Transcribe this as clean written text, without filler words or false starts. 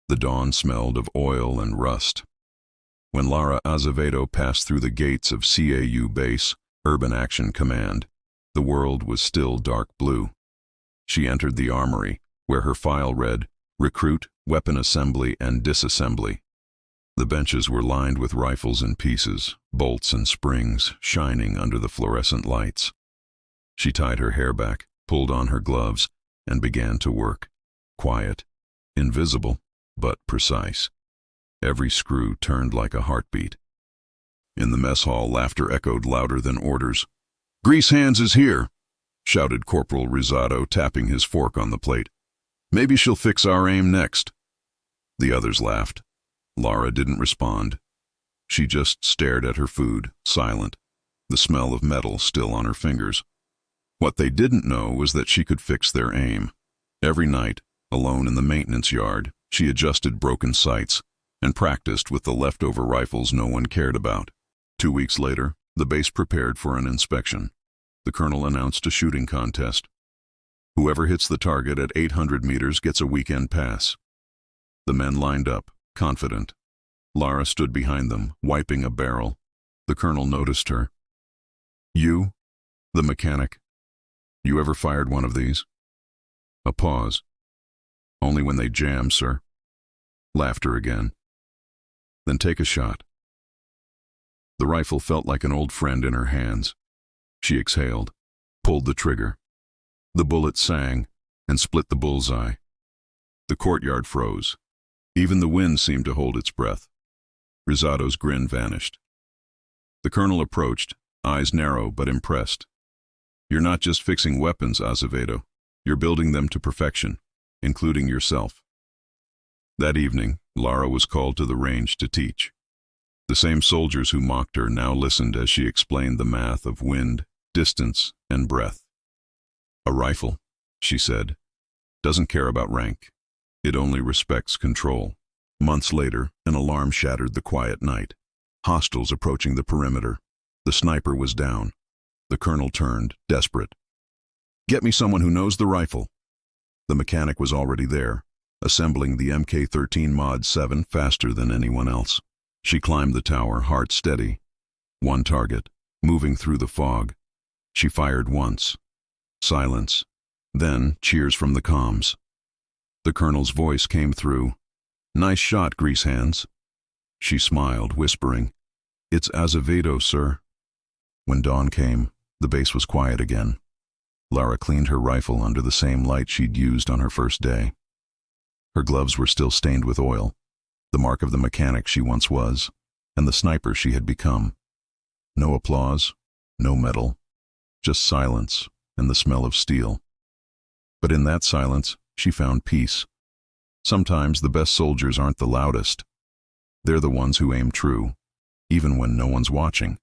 The dawn smelled of oil and rust. When Lara Azevedo passed through the gates of CAU Base, Urban Action Command, the world was still dark blue. She entered the armory, where her file read, Recruit, Weapon Assembly and Disassembly. The benches were lined with rifles in pieces, bolts and springs shining under the fluorescent lights. She tied her hair back, pulled on her gloves, and began to work. Quiet, invisible, but precise. Every screw turned like a heartbeat. In the mess hall, laughter echoed louder than orders. "Grease Hands is here," shouted Corporal Rizzato, tapping his fork on the plate. "Maybe she'll fix our aim next." The others laughed. Lara didn't respond. She just stared at her food, silent, the smell of metal still on her fingers. What they didn't know was that she could fix their aim. Every night, alone in the maintenance yard, she adjusted broken sights and practiced with the leftover rifles no one cared about. 2 weeks later, the base prepared for an inspection. The colonel announced a shooting contest. Whoever hits the target at 800 meters gets a weekend pass. The men lined up, confident. Lara stood behind them, wiping a barrel. The colonel noticed her. "You, the mechanic, you ever fired one of these?" A pause. "Only when they jam, sir." Laughter again. "Then take a shot." The rifle felt like an old friend in her hands. She exhaled, pulled the trigger. The bullet sang and split the bullseye. The courtyard froze. Even the wind seemed to hold its breath. Rizzato's grin vanished. The colonel approached, eyes narrow but impressed. "You're not just fixing weapons, Azevedo. You're building them to perfection, including yourself." That evening, Lara was called to the range to teach. The same soldiers who mocked her now listened as she explained the math of wind, distance, and breath. "A rifle," she said, "doesn't care about rank. It only respects control." Months later, an alarm shattered the quiet night. Hostiles approaching the perimeter. The sniper was down. The colonel turned, desperate. "Get me someone who knows the rifle." The mechanic was already there, assembling the MK13 Mod 7 faster than anyone else. She climbed the tower, heart steady. One target, moving through the fog. She fired once. Silence. Then cheers from the comms. The colonel's voice came through. "Nice shot, Grease Hands." She smiled, whispering, "It's Azevedo, sir." When dawn came, the base was quiet again. Lara cleaned her rifle under the same light she'd used on her first day. Her gloves were still stained with oil, the mark of the mechanic she once was, and the sniper she had become. No applause, no medal, just silence and the smell of steel. But in that silence, she found peace. Sometimes the best soldiers aren't the loudest. They're the ones who aim true, even when no one's watching.